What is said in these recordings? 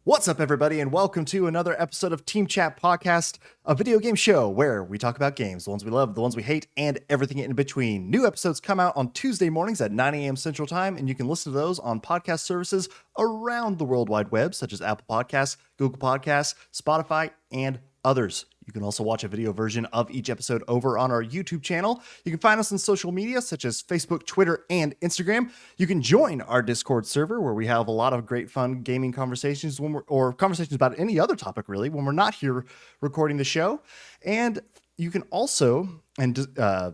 What's up, everybody, and welcome to another episode of Team Chat Podcast, a video game show where we talk about games, the ones we love, the ones we hate, and everything in between. New episodes come out on Tuesday mornings at 9 a.m. Central Time, and you can listen to those on podcast services around the World Wide Web, such as Apple Podcasts, Google Podcasts, Spotify, and others. You can also watch a video version of each episode over on our YouTube channel. You can find us on social media such as Facebook, Twitter, and Instagram. You can join our Discord server where we have a lot of great fun gaming conversations or conversations about any other topic really when we're not here recording the show. And you can also, and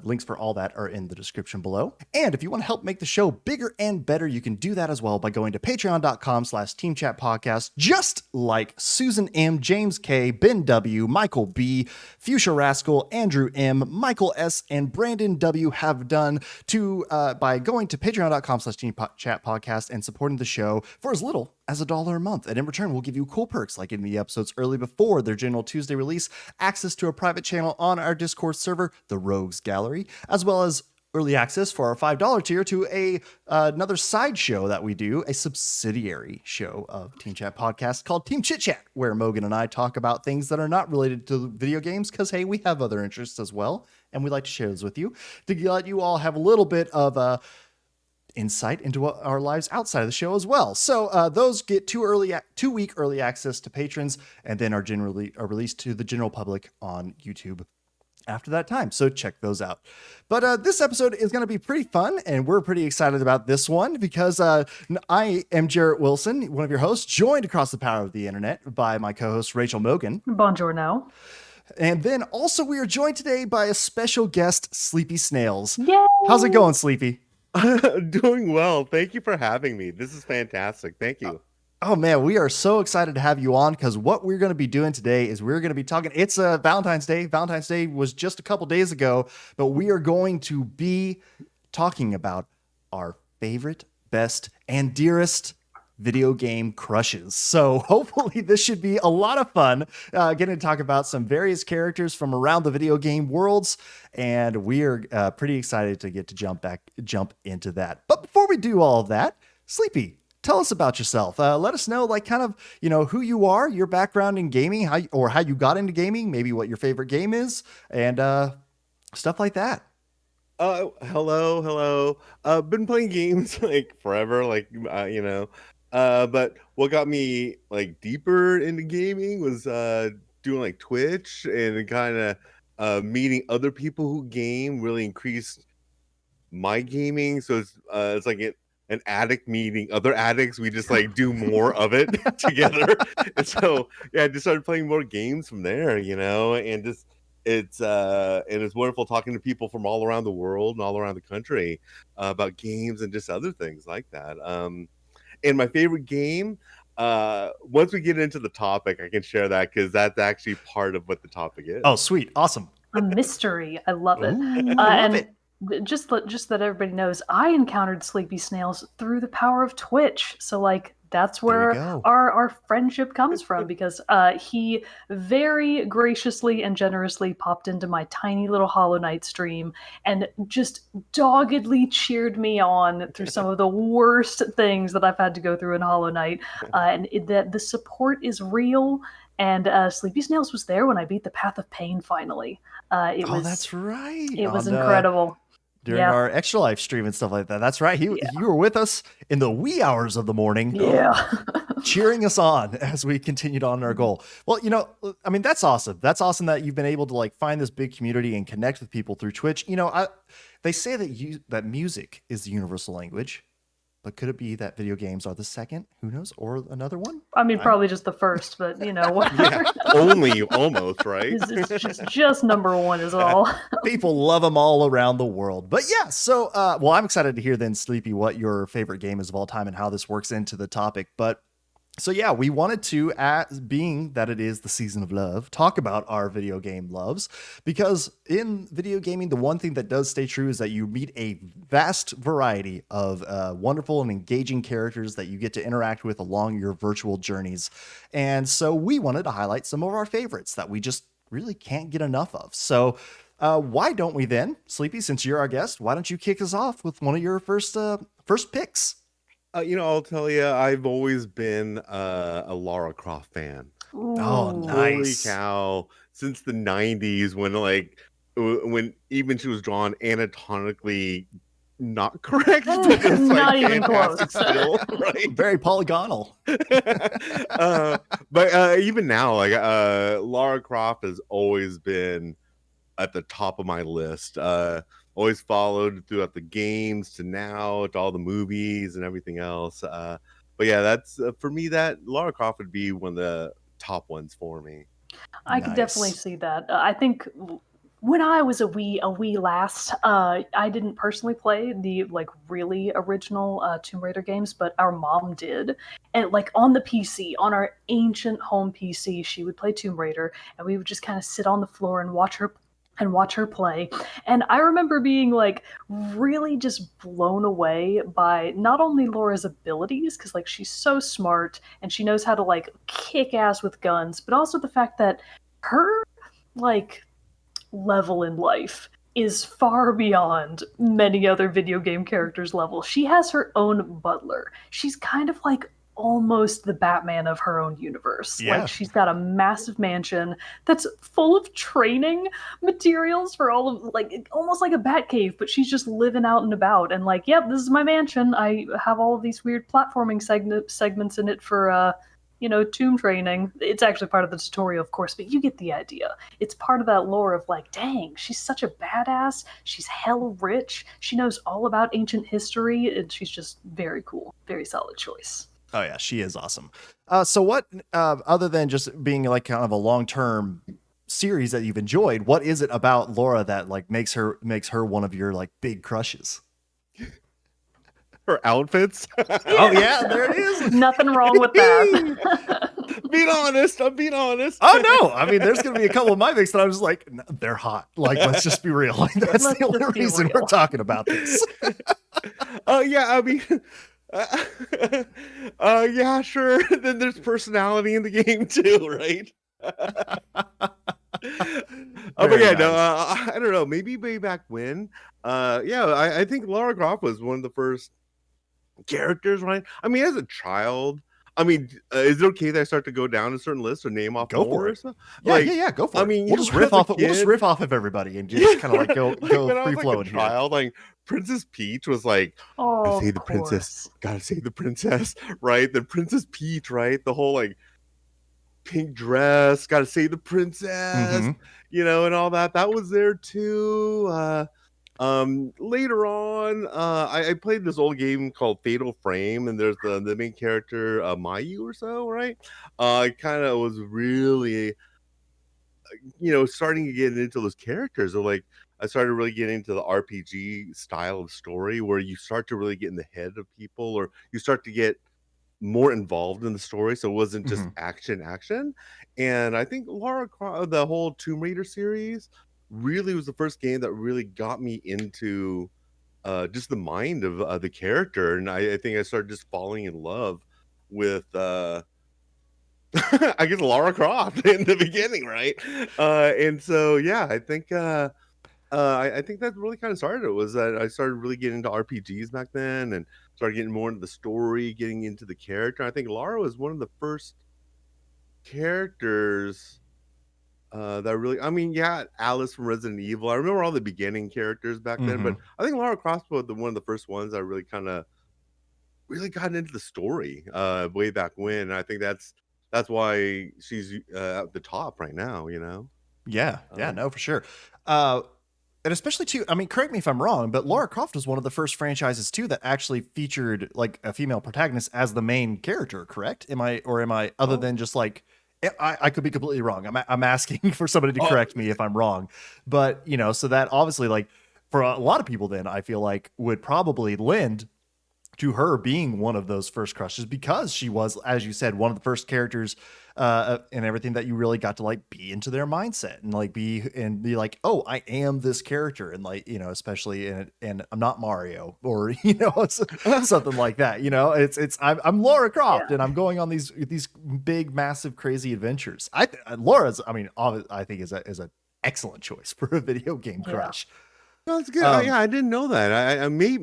links for all that are in the description below. And if you want to help make the show bigger and better, you can do that as well by going to patreon.com/teamchatpodcast, just like Susan M, James K, Ben W, Michael B, Fuchsia Rascal, Andrew M, Michael S, and Brandon W have done by going to patreon.com/teamchatpodcast and supporting the show for as little as $1 a month. And in return, we'll give you cool perks like getting the episodes early before their general Tuesday release, access to a private channel on our Discord server, the Rogues Gallery, as well as early access for our $5 tier to another side show that we do, a subsidiary show of Team Chat Podcast called Team Chit Chat, where Mogan and I talk about things that are not related to video games because, hey, we have other interests as well, and we'd like to share those with you to let you all have a little bit of insight into our lives outside of the show as well. So those get 2-week early access to patrons, and then are released to the general public on YouTube after that time. So check those out. But this episode is going to be pretty fun, and we're pretty excited about this one because I am Jarrett Wilson, one of your hosts, joined across the power of the internet by my co-host Rachel Mogan. Buongiorno. And then also we are joined today by a special guest, SleepySnails. Yay! How's it going, Sleepy? Doing well. Thank you for having me. This is fantastic. Thank you. Oh man, we are so excited to have you on because what we're going to be doing today is we're going to be talking. It's Valentine's Day. Valentine's Day was just a couple days ago, but we are going to be talking about our favorite, best, and dearest video game crushes. So hopefully this should be a lot of fun getting to talk about some various characters from around the video game worlds, and we are pretty excited to get to jump into that. But before we do all of that, Sleepy, tell us about yourself. Let us know, who you are, your background in gaming, how you got into gaming, maybe what your favorite game is, and stuff like that. Hello. Been playing games like forever, but what got me deeper into gaming was doing Twitch and kind of meeting other people who game really increased my gaming. So it's like an addict meeting other addicts. We just do more of it together. And so I just started playing more games from there, and just it's wonderful talking to people from all around the world and all around the country about games and just other things like that. And my favorite game, once we get into the topic, I can share that because that's actually part of what the topic is. Oh, sweet. Awesome. A mystery. I love it. Ooh, I love it. Just that everybody knows, I encountered SleepySnails through the power of Twitch. So that's where our friendship comes from, because he very graciously and generously popped into my tiny little Hollow Knight stream and just doggedly cheered me on through some of the worst things that I've had to go through in Hollow Knight. And the support is real. And SleepySnails was there when I beat the Path of Pain finally. That's right. It was incredible. During our Extra Life stream and stuff like that. That's right. You were with us in the wee hours of the morning. Yeah. Cheering us on as we continued on our goal. Well, that's awesome. That's awesome that you've been able to find this big community and connect with people through Twitch. They say that music is the universal language, but could it be that video games are the second? Who knows? Or another one? I mean, probably just the first, but whatever. Yeah, only almost, right? It's just number one is all. People love them all around the world. But yeah, so, I'm excited to hear then, Sleepy, what your favorite game is of all time and how this works into the topic. But so yeah, we wanted to, being that it is the season of love, talk about our video game loves, because in video gaming, the one thing that does stay true is that you meet a vast variety of wonderful and engaging characters that you get to interact with along your virtual journeys. And so we wanted to highlight some of our favorites that we just really can't get enough of. So why don't we then, Sleepy, since you're our guest, why don't you kick us off with one of your first picks? I'll tell you, I've always been a Lara Croft fan. Oh, Ooh. Holy nice. cow! Since the '90s, when when even she was drawn anatomically not correct, but just like Not even close. fantastic still, right? Very polygonal. But even now, like Lara Croft has always been at the top of my list. Always followed throughout the games to now to all the movies and everything else. But yeah, that's for me. That Lara Croft would be one of the top ones for me. I could definitely Nice. see that. I think when I was a wee lass, I didn't personally play the like really original Tomb Raider games, but our mom did. And like on the PC, on our ancient home PC, she would play Tomb Raider, and we would just kind of sit on the floor and watch her play. And I remember being like really just blown away by not only Laura's abilities, because like she's so smart and she knows how to like kick ass with guns, but also the fact that her like level in life is far beyond many other video game characters' level. She has her own butler. She's kind of like almost the Batman of her own universe. Yeah. Like she's got a massive mansion that's full of training materials for all of like almost like a bat cave, but she's just living out and about and like, yep, this is my mansion. I have all of these weird platforming segments in it for tomb training. It's actually part of the tutorial, of course, but you get the idea. It's part of that lore of like, dang, she's such a badass. She's hell rich. She knows all about ancient history, and she's just very cool. Very solid choice. Oh yeah, she is awesome. So what, other than just being like kind of a long-term series that you've enjoyed, what is it about Laura that like makes her one of your like big crushes? Her outfits. Oh yeah, there it is. Nothing wrong with that. Being honest, I'm being honest. Oh no, I mean, there's gonna be a couple of my picks that I was just like, they're hot. Like, let's just be real. Like, that's Let's the only just be reason real. we're talking about this. Yeah, I mean, yeah, sure. Then there's personality in the game too, right? But Very yeah, no, nice. I don't know. Maybe way back when. Yeah, I think Lara Croft was one of the first characters, right? I mean, as a child, I mean, is it okay that I start to go down a certain list or name off Go more for or it. stuff? Yeah, Like, yeah, go for I it. mean, We'll just riff as a off. We'll just kid, riff off of everybody and just kind of like go like when I free was like a flowing here. child, like Princess Peach was like, gotta Oh, save of the princess, course. gotta save the princess, right? The Princess Peach, right? The whole like pink dress, gotta save the princess, Mm-hmm. and all that. That was there too. Later on, I played this old game called Fatal Frame, and there's the main character, Mayu or so, right? I kind of was really, starting to get into those characters, or like I started really getting into the RPG style of story, where you start to really get in the head of people, or you start to get more involved in the story, so it wasn't just Mm-hmm. action. And I think the whole Tomb Raider series really was the first game that really got me into just the mind of the character, and I think I started just falling in love with I guess Lara Croft in the beginning, right? And so yeah, I think I think that really kind of started it, was that I started really getting into RPGs back then, and started getting more into the story, getting into the character. I think Lara was one of the first characters that really, I mean, yeah, Alice from Resident Evil. I remember all the beginning characters back then, Mm-hmm. but I think Lara Croft was one of the first ones I really kind of really got into the story way back when. And I think that's why she's at the top right now. Yeah, yeah, Um, no, for sure. And especially too, I mean, correct me if I'm wrong, but Lara Croft was one of the first franchises too that actually featured like a female protagonist as the main character, correct? Am I other oh, than just like I could be completely wrong. I'm asking for somebody to oh, correct me if I'm wrong. But, so that obviously like for a lot of people then I feel like would probably lend to her being one of those first crushes because she was, as you said, one of the first characters and everything that you really got to like be into their mindset and like be like, oh, I am this character. And like, especially and I'm not Mario or, something like that, I'm Laura Croft Yeah. and I'm going on these big, massive, crazy adventures. Laura's, I mean, I think is a excellent choice for a video game Yeah. crush. no, it's good. Um, Yeah, I didn't know that. I may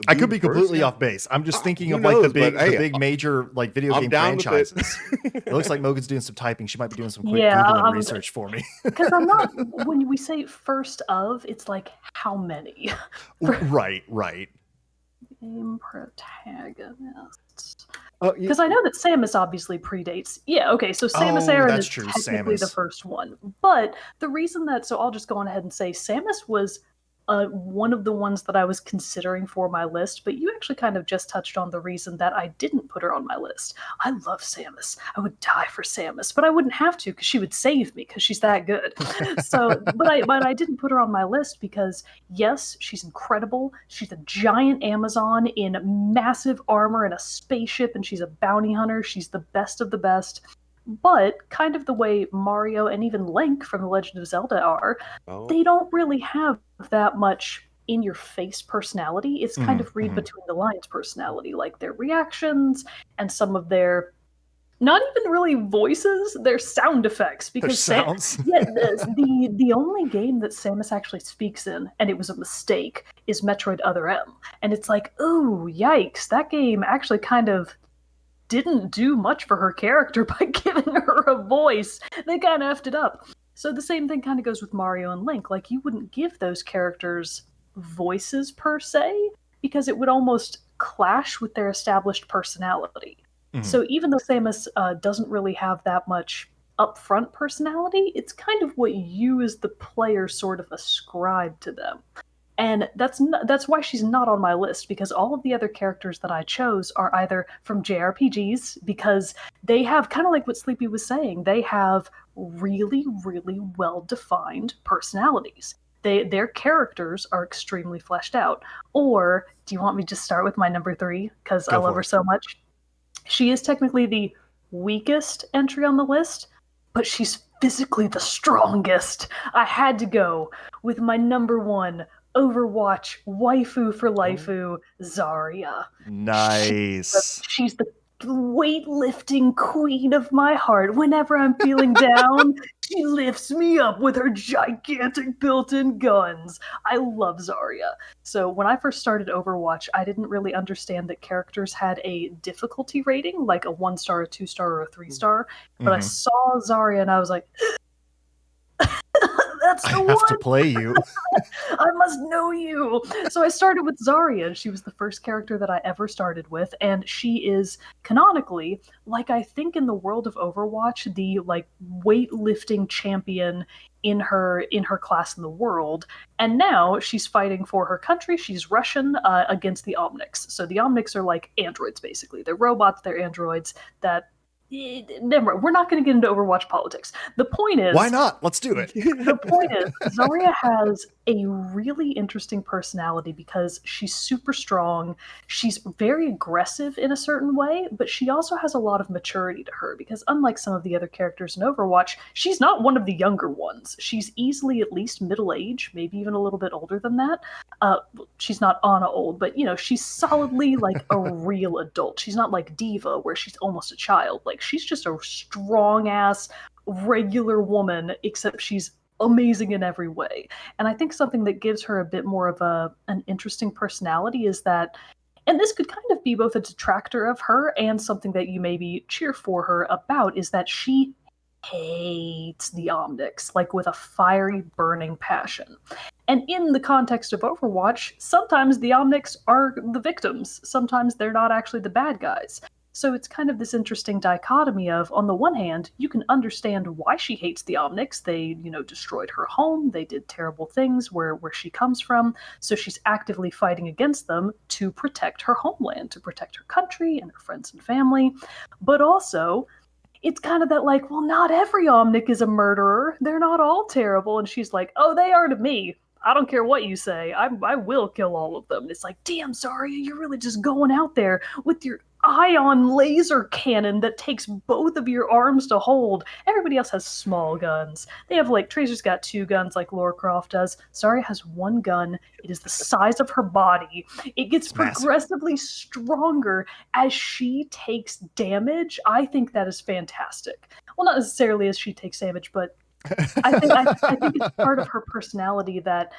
I could be completely off base. I'm just thinking of like the big major like video game franchises. It looks like Mogan's doing some typing. She might be doing some quick Googling research for me. Because I'm not. When we say first of, it's like how many? Right. Game protagonists. Because I know that Samus obviously predates. Yeah, okay, so Samus Aran is technically the first one. But the reason that, so I'll just go on ahead and say Samus was one of the ones that I was considering for my list, but you actually kind of just touched on the reason that I didn't put her on my list. I love Samus. I would die for Samus, but I wouldn't have to because she would save me because she's that good. So, but I didn't put her on my list because yes, she's incredible. She's a giant Amazon in massive armor and a spaceship, and she's a bounty hunter. She's the best of the best. But kind of the way Mario and even Link from The Legend of Zelda are, they don't really have that much in-your-face personality. It's kind of read between the lines personality, like their reactions and some of their, not even really voices, their sound effects. Because the only game that Samus actually speaks in, and it was a mistake, is Metroid Other M. And it's like, ooh, yikes, that game actually kind of didn't do much for her character by giving her a voice. They kind of effed it up. So the same thing kind of goes with Mario and Link. Like, you wouldn't give those characters voices per se, because it would almost clash with their established personality. So even though Samus doesn't really have that much upfront personality, it's kind of what you as the player sort of ascribe to them. And that's why she's not on my list, because all of the other characters that I chose are either from JRPGs, because they have, kind of like what Sleepy was saying, they have really, really well-defined personalities. Their characters are extremely fleshed out. Or, do you want me to just start with my number 3? Because I love her so much. She is technically the weakest entry on the list, but she's physically the strongest. I had to go with my number 1 Overwatch waifu for lifeu, Zarya. Nice. She's the weightlifting queen of my heart. Whenever I'm feeling down, she lifts me up with her gigantic built-in guns. I love Zarya. So when I first started Overwatch, I didn't really understand that characters had a difficulty rating, like a 1-star, a 2-star, or a 3-star. But I saw Zarya and I was like, that's the one. I have to play you. I must know you. So I started with Zarya, and she was the first character that I ever started with, and she is canonically, like, I think in the world of Overwatch, the like weightlifting champion in her class in the world. And now she's fighting for her country. She's Russian against the Omnics. So the Omnics are like androids, basically. They're robots. They're androids that. Never. We're not going to get into Overwatch politics. The point is... Why not? Let's do it. The point is, Zarya has a really interesting personality because she's super strong. She's very aggressive in a certain way, but she also has a lot of maturity to her because unlike some of the other characters in Overwatch, she's not one of the younger ones. She's easily at least middle age, maybe even a little bit older than that. She's not Ana old, but, you know, she's solidly like a real adult. She's not like Diva, where she's almost a child. Like, she's just a strong-ass, regular woman, except she's amazing in every way. And I think something that gives her a bit more of an interesting personality is that, and this could kind of be both a detractor of her and something that you maybe cheer for her about, is that she hates the Omnics, like with a fiery, burning passion. And in the context of Overwatch, sometimes the Omnics are the victims. Sometimes they're not actually the bad guys. So it's kind of this interesting dichotomy of, on the one hand, you can understand why she hates the Omnics. They, you know, destroyed her home. They did terrible things where she comes from. So she's actively fighting against them to protect her homeland, to protect her country and her friends and family. But also, it's kind of that like, well, not every Omnic is a murderer. They're not all terrible. And she's like, oh, they are to me. I don't care what you say. I will kill all of them. And it's like, damn, Zarya, you're really just going out there with your ion laser cannon that takes both of your arms to hold. Everybody else has small guns. They have, like, Tracer's got 2 guns like Lara Croft does. Zarya has 1 gun. It is the size of her body. It gets progressively stronger as she takes damage. I think that is fantastic. Well, not necessarily as she takes damage, but I think it's part of her personality that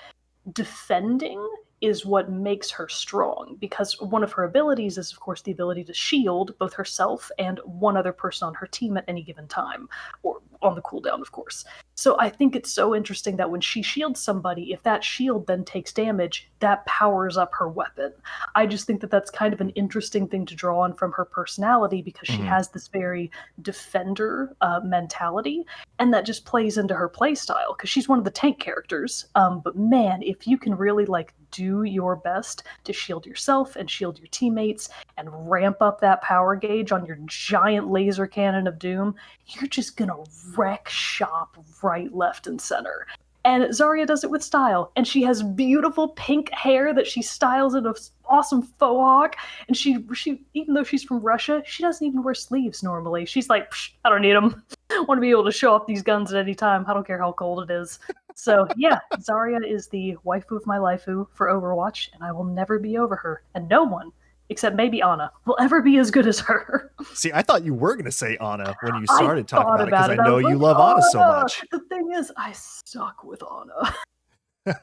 defending is what makes her strong, because one of her abilities is, of course, the ability to shield both herself and one other person on her team at any given time, or on the cooldown, of course. So I think it's so interesting that when she shields somebody, if that shield then takes damage, that powers up her weapon. I just think that that's kind of an interesting thing to draw on from her personality, because she has this very defender mentality, and that just plays into her playstyle, because she's one of the tank characters. But man, if you can really like do your best to shield yourself and shield your teammates and ramp up that power gauge on your giant laser cannon of doom, you're just gonna wreck shop right, left, and center. And Zarya does it with style, and she has beautiful pink hair that she styles in an awesome faux hawk. And she, even though she's from Russia, she doesn't even wear sleeves normally. She's like, I don't need them. I want to be able to show off these guns at any time. I don't care how cold it is. So yeah, Zarya is the waifu of my lifeu for Overwatch, and I will never be over her. And no one, except maybe Ana, will ever be as good as her. See, I thought you were going to say Ana when you started talking about it, because I know you love Ana so much. The thing is, I suck with Ana.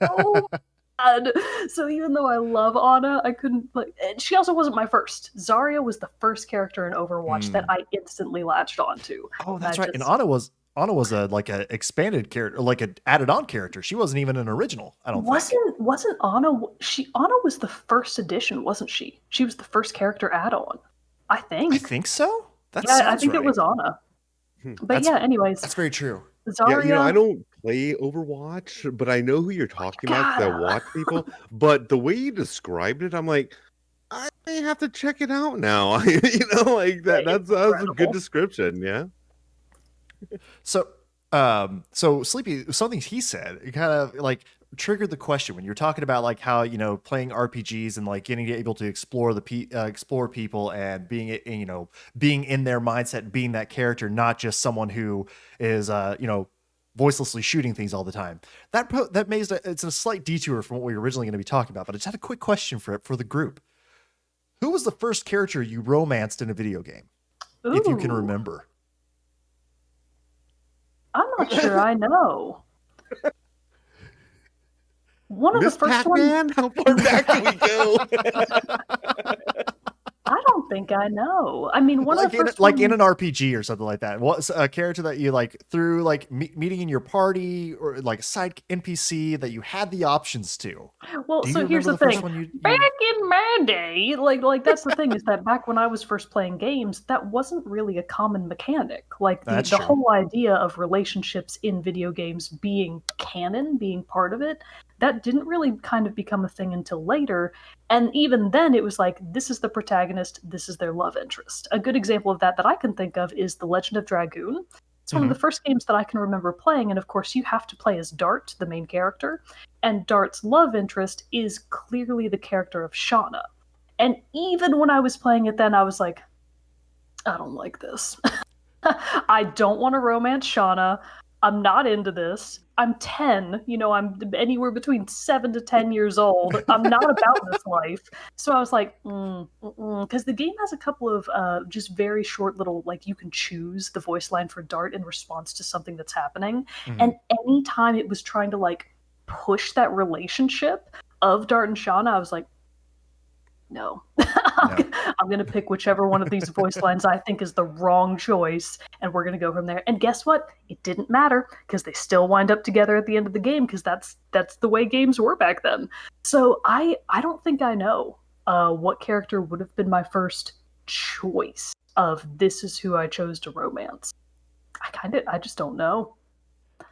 Oh, God. So even though I love Ana, I couldn't, like, and she also wasn't my first. Zarya was the first character in Overwatch that I instantly latched onto. Oh, that's right. And Ana was a like a expanded character, like an added on character. She wasn't even an original. I don't think. Wasn't Ana? Ana was the first edition, wasn't she? She was the first character add on. I think so. I think it was Ana. But anyways, that's very true. Zarya, I don't play Overwatch, but I know who you're talking about, because I watch people. But the way you described it, I'm like, I may have to check it out now. Like that. That's a good description. Yeah. So, Sleepy, something he said, it kind of like triggered the question when you're talking about like how, playing RPGs and like getting able to explore explore people and being in their mindset, being that character, not just someone who is voicelessly shooting things all the time. That makes it's a slight detour from what we were originally going to be talking about, but I just had a quick question for the group. Who was the first character you romanced in a video game? Ooh. If you can remember. I'm not sure I know. One of Miss the first Pac-Man? ones. How far back do we go? I don't think I know. I mean, one of the first in an RPG or something like that. What's a character that you like through like meeting in your party, or like a side NPC that you had the options to? Well, so here's the thing. Back in my day, like that's the thing, is that back when I was first playing games, that wasn't really a common mechanic. Like the whole idea of relationships in video games being canon, being part of it, that didn't really kind of become a thing until later. And even then, it was like, this is the protagonist, this is their love interest. A good example of that I can think of is The Legend of Dragoon. It's one of the first games that I can remember playing, and of course you have to play as Dart, the main character, and Dart's love interest is clearly the character of Shauna. And even when I was playing it then, I was like, I don't like this. I don't want to romance Shauna. I'm not into this. I'm 10, I'm anywhere between 7 to 10 years old. I'm not about this life. So I was like, because the game has a couple of just very short little, like, you can choose the voice line for Dart in response to something that's happening. And anytime it was trying to like push that relationship of Dart and Shauna, I was like, no. I'm going to pick whichever one of these voice lines I think is the wrong choice, and we're going to go from there. And guess what? It didn't matter, because they still wind up together at the end of the game, because that's the way games were back then. So I don't think I know what character would have been my first choice of this is who I chose to romance. I just don't know.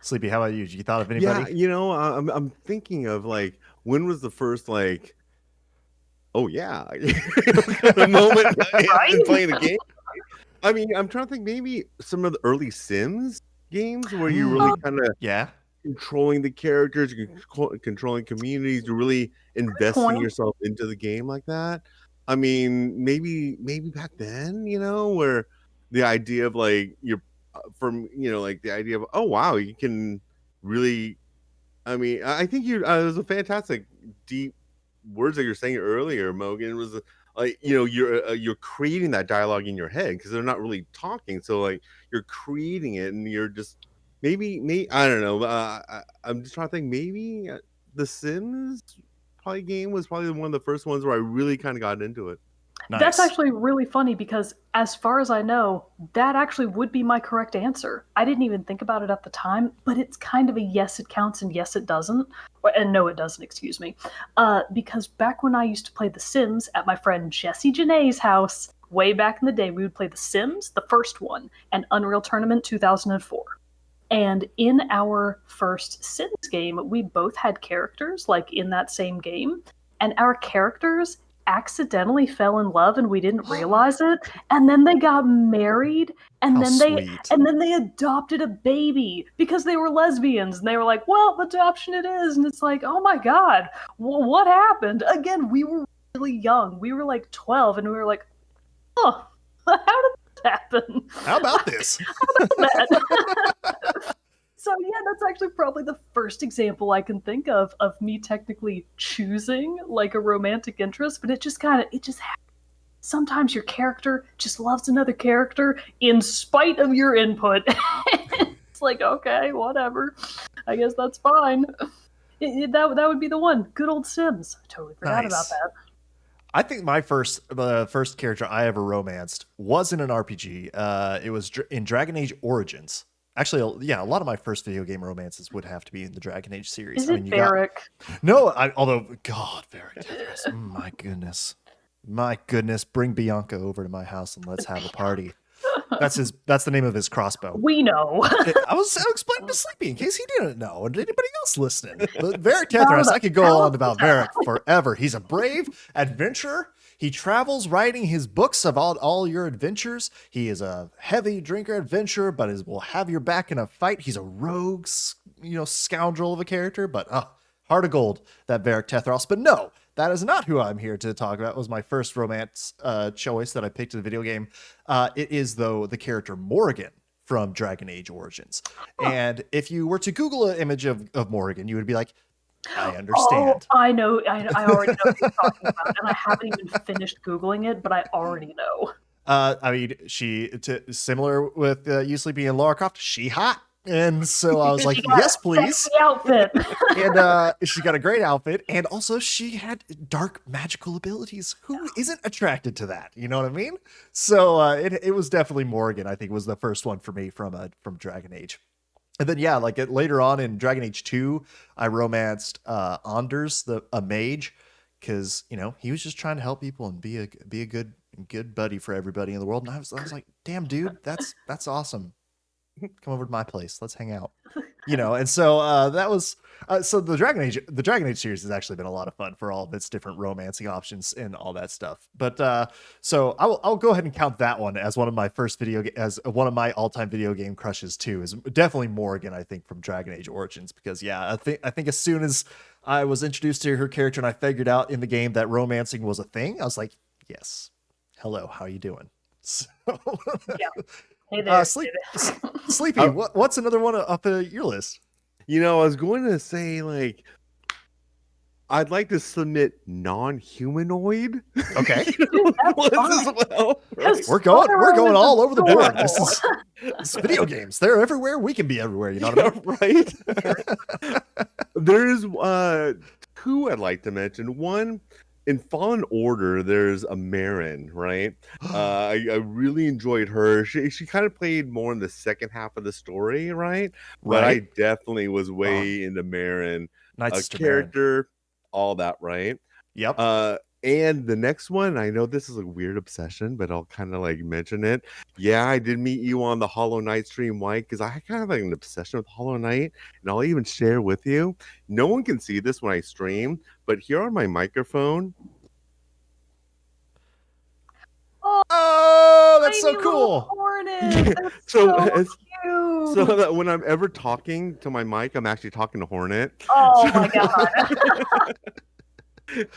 Sleepy, how about you? You thought of anybody? Yeah, I'm thinking of like, when was the first like, oh yeah, kind of moment in playing the game. I mean, I'm trying to think, maybe some of the early Sims games where you really kind of controlling the characters, controlling communities, you're really investing yourself into the game like that. I mean, maybe back then, where the idea of like like the idea of, oh wow, you can really. I mean, I think it was a fantastic deep words that you're saying earlier, Mogan, was like, you're creating that dialogue in your head, because they're not really talking, so like you're creating it, and you're just maybe I don't know, I'm just trying to think, maybe The Sims probably game was probably one of the first ones where I really kind of got into it. Nice. That's actually really funny because, as far as I know, that actually would be my correct answer. I didn't even think about it at the time, but it's kind of a yes, it counts, and yes, it doesn't. And no, it doesn't, excuse me. Because back when I used to play The Sims at my friend Jessie Janae's house, way back in the day, we would play The Sims, the first one, and Unreal Tournament 2004. And in our first Sims game, we both had characters, like, in that same game, and our characters accidentally fell in love and we didn't realize it, and then they got married, and then they adopted a baby because they were lesbians, and they were like, well, adoption it is. And it's like, oh my god, what happened? Again, we were really young, we were like 12, and we were like, oh, how did this happen? How about this? How about that? So yeah, that's actually probably the first example I can think of me technically choosing like a romantic interest, but it just happens. Sometimes your character just loves another character in spite of your input. It's like, okay, whatever. I guess that's fine. That would be the one. Good old Sims. I totally forgot about that. I think the first character I ever romanced was in an RPG. It was in Dragon Age Origins. Actually, yeah, a lot of my first video game romances would have to be in the Dragon Age series. Is it Varric? No, although, God, Varric. My goodness, bring Bianca over to my house and let's have a party. That's the name of his crossbow. We know. I was explaining to Sleepy in case he didn't know, and anybody else listening. But Varric Tethras, I could go on about Varric forever. He's a brave adventurer. He travels writing his books of all your adventures. He is a heavy drinker adventurer, but will have your back in a fight. He's a rogue, scoundrel of a character, but heart of gold, that Varric Tethras. But no, that is not who I'm here to talk about. It was my first romance choice that I picked in the video game. It is, though, the character Morrigan from Dragon Age Origins. And if you were to Google an image of Morrigan, you would be like, I understand. Oh, I know. I already know what you're talking about, and I haven't even finished Googling it, but I already know. I mean, similar with you, Sleepy, and Lara Croft, she hot. And so I was like, yes, please. Outfit. And she got a great outfit. And also she had dark magical abilities. Who isn't attracted to that? You know what I mean? So it was definitely Morrigan, I think, was the first one for me from Dragon Age. And then, yeah, like later on in Dragon Age 2, I romanced Anders, a mage, because, he was just trying to help people and be a good buddy for everybody in the world. And I was like, damn, dude, that's awesome. Come over to my place. Let's hang out. And so that was so the Dragon Age series has actually been a lot of fun for all of its different romancing options and all that stuff. But so I'll go ahead and count that one as one of my as one of my all-time video game crushes too. Is definitely Morrigan, I think, from Dragon Age Origins, because I think as soon as I was introduced to her character and I figured out in the game that romancing was a thing, I was like, yes, hello, how are you doing? So, yeah. Hey there, Sleepy, what's another one up your list? I was going to say, like, I'd like to submit non-humanoid. Okay. Dude, as well. We're going all over the board. This is video games. They're everywhere. We can be everywhere. You know what I mean? Right? There's two I'd like to mention. One, in Fallen Order, there's a Marin, right? I really enjoyed her. She kind of played more in the second half of the story, right? But I definitely was way into Marin. Nice character, Marin. All that, right? Yep. And the next one, I know this is a weird obsession, but I'll kind of like mention it. Yeah, I did meet you on the Hollow Knight stream, White, because I kind of like an obsession with Hollow Knight, and I'll even share with you. No one can see this when I stream, but here on my microphone. Oh, that's so cool. That's so cute. So that when I'm ever talking to my mic, I'm actually talking to Hornet. Oh my god.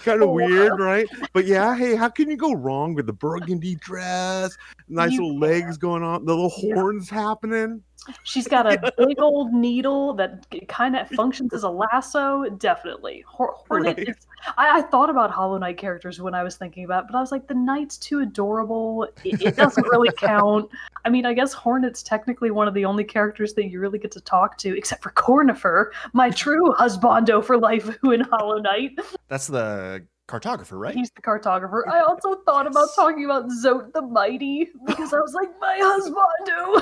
Kind of weird, right? But yeah, hey, how can you go wrong with the burgundy dress, nice little legs going on, the little horns happening? She's got a big old needle that kind of functions as a lasso. Definitely. Hornet Right. is. I thought about Hollow Knight characters when I was thinking about it, but I was like, the Knight's too adorable. It doesn't really count. I mean, I guess Hornet's technically one of the only characters that you really get to talk to, except for Cornifer, my true husbando for life in Hollow Knight. That's the cartographer, right? He's the cartographer. I also thought about talking about Zote the Mighty because I was like, my husbando,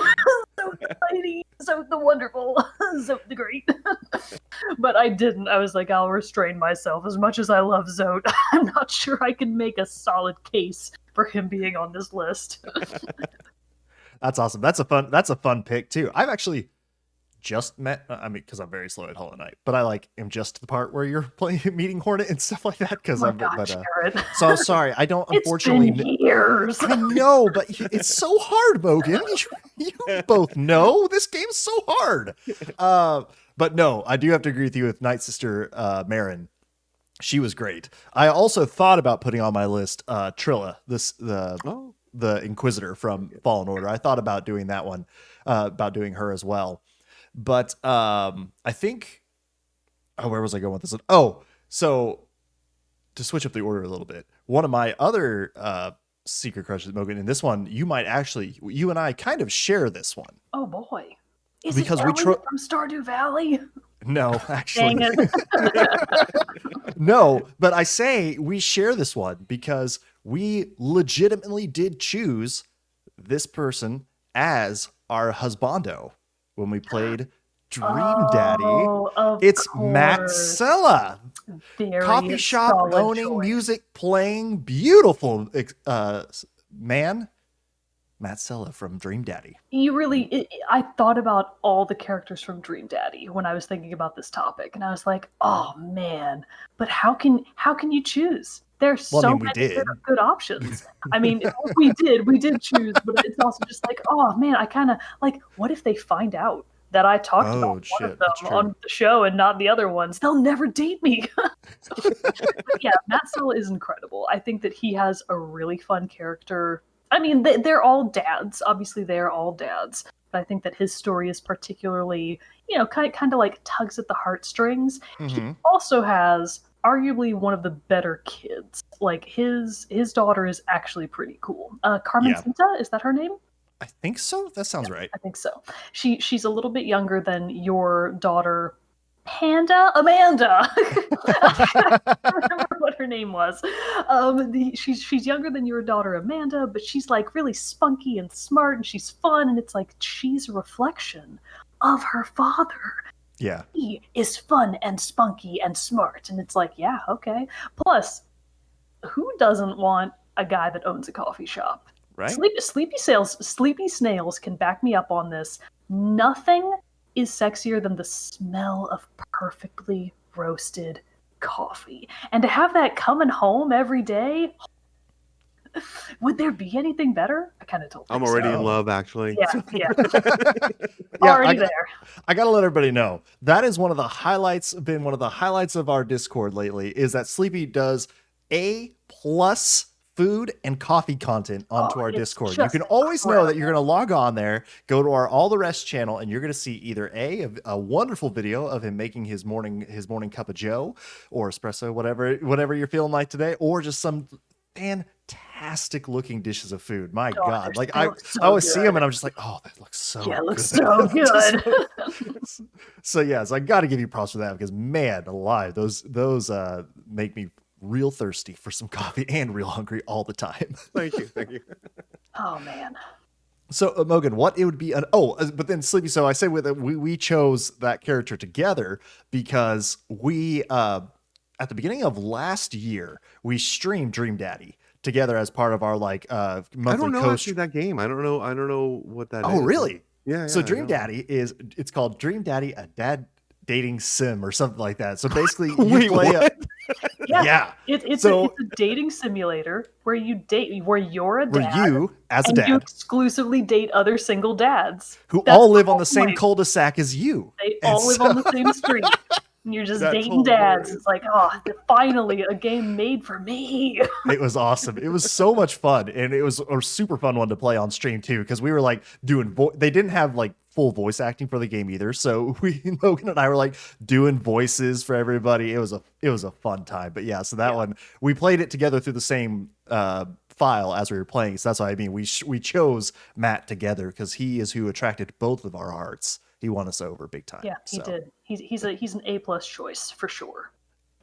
Zote the Mighty, Zote the Wonderful, Zote the Great. But I didn't. I was like, I'll restrain myself. As much as I love Zote, I'm not sure I can make a solid case for him being on this list. That's awesome. That's a fun pick too. I've actually just met, I mean, because I'm very slow at Hollow Knight, but I am just the part where you're meeting Hornet and stuff like that. Because so I'm sorry, I don't unfortunately. It's been years. I know, but it's so hard, Mogan. You both know this game's so hard. But no, I do have to agree with you with Night Sister Marin. She was great. I also thought about putting on my list Trilla, the Inquisitor from Fallen Order. I thought about doing that one, about doing her as well. But I think, where was I going with this one? Oh, so to switch up the order a little bit, one of my other secret crushes, Mogan, in this one, you and I kind of share this one. Oh boy. Is because it from Stardew Valley? No, actually. Dang it. No, but I say we share this one because we legitimately did choose this person as our husbando when we played Dream Daddy. It's course. Matt Sella. Coffee shop owning, choice. Music playing, beautiful man. Matt Sella from Dream Daddy. I thought about all the characters from Dream Daddy when I was thinking about this topic, and I was like, oh man, but how can you choose? There's many good options. I mean, we did choose, but it's also just like, oh man, I kind of like, what if they find out that I talked about one of them on the show and not the other ones? They'll never date me. Yeah, Matt Sella is incredible. I think that he has a really fun character. I mean, they're all dads. Obviously, they're all dads. But I think that his story is particularly, kind of like tugs at the heartstrings. Mm-hmm. He also has arguably one of the better kids. Like his daughter is actually pretty cool. Carmencita, is that her name? I think so. That sounds right. I think so. She's a little bit younger than your daughter, Amanda. I can't remember what her name was. She's younger than your daughter, Amanda, but she's like really spunky and smart, and she's fun, and it's like she's a reflection of her father. Yeah. He is fun and spunky and smart, and it's like, yeah, okay. Plus, who doesn't want a guy that owns a coffee shop? Right. SleepySnails can back me up on this. Nothing is sexier than the smell of perfectly roasted coffee. And to have that coming home every day, would there be anything better? I kind of don't think I'm already in love, actually. Yeah. Already there. I got to let everybody know. That is one of the highlights of our Discord lately, is that Sleepy does A+ food and coffee content onto our Discord. You can always know that you're going to log on there, go to our All the Rest channel, and you're going to see either a wonderful video of him making his morning cup of joe or espresso, whatever you're feeling like today, or just some fantastic looking dishes of food. My God, like I always see them and I'm just like, oh, that looks so it looks so good. So I got to give you props for that, because man alive, those make me real thirsty for some coffee and real hungry all the time. Thank you. Oh man. So Mogan, what it would be but then Sleepy. So I say we chose that character together because we at the beginning of last year we streamed Dream Daddy together as part of our monthly. I don't know actually that game. I don't know what that is. Oh really? Yeah. So Dream Daddy it's called Dream Daddy, a dad dating sim or something like that. So basically you play it's a dating simulator where you date, where you're a dad, where you as a dad you exclusively date other single dads who all live on the same cul-de-sac as you. They all live on the same street. And you're just That's dating hilarious. dads. It's like, oh, finally a game made for me. It was awesome. It was so much fun, and it was a super fun one to play on stream too, because we were like doing. They didn't have like full voice acting for the game either, so Logan and I were like doing voices for everybody. It was a fun time. But yeah, so that one we played it together through the same file as we were playing. So that's what I mean. We chose Matt together because he is who attracted both of our hearts. He won us over big time. Yeah, he did. He's an A+ choice for sure.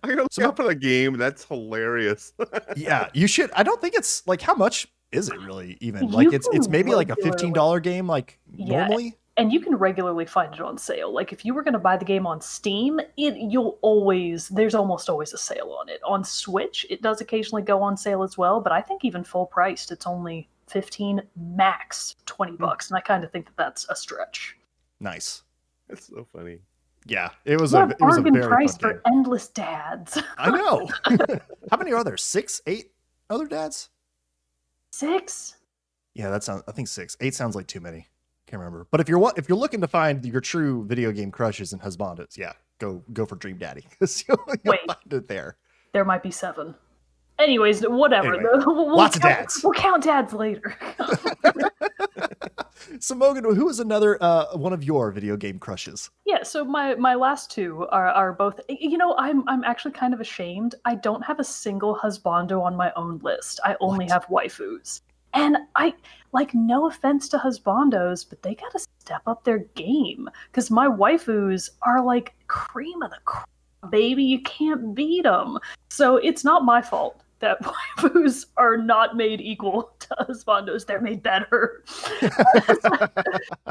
I gotta look up for the game. That's hilarious. Yeah, you should. I don't think it's like, how much is it really even? Like it's maybe like a $15 game like normally. And you can regularly find it on sale. Like if you were going to buy the game on Steam, there's almost always a sale on it. On Switch, it does occasionally go on sale as well, but I think even full priced, it's only 15, max $20, and I kind of think that's a stretch. Nice. That's so funny. Yeah, it was a bargain price for endless dads. I know. How many are there? 6, 8 other dads? 6. Yeah, that sounds. I think 6. 8 sounds like too many. Can't remember. But if you're looking to find your true video game crushes and husbandos, yeah, go for Dream Daddy, because you'll find it there. There might be 7. Anyways, whatever. Anyway, lots of dads. We'll count dads later. So Morgan, who is another one of your video game crushes? Yeah, so my last two are both. I'm actually kind of ashamed. I don't have a single husbando on my own list. I only have waifus, and I like, no offense to husbandos, but they gotta step up their game, because my waifus are like cream of the crop, baby. You can't beat them. So it's not my fault that waifus are not made equal to husbandos. They're made better.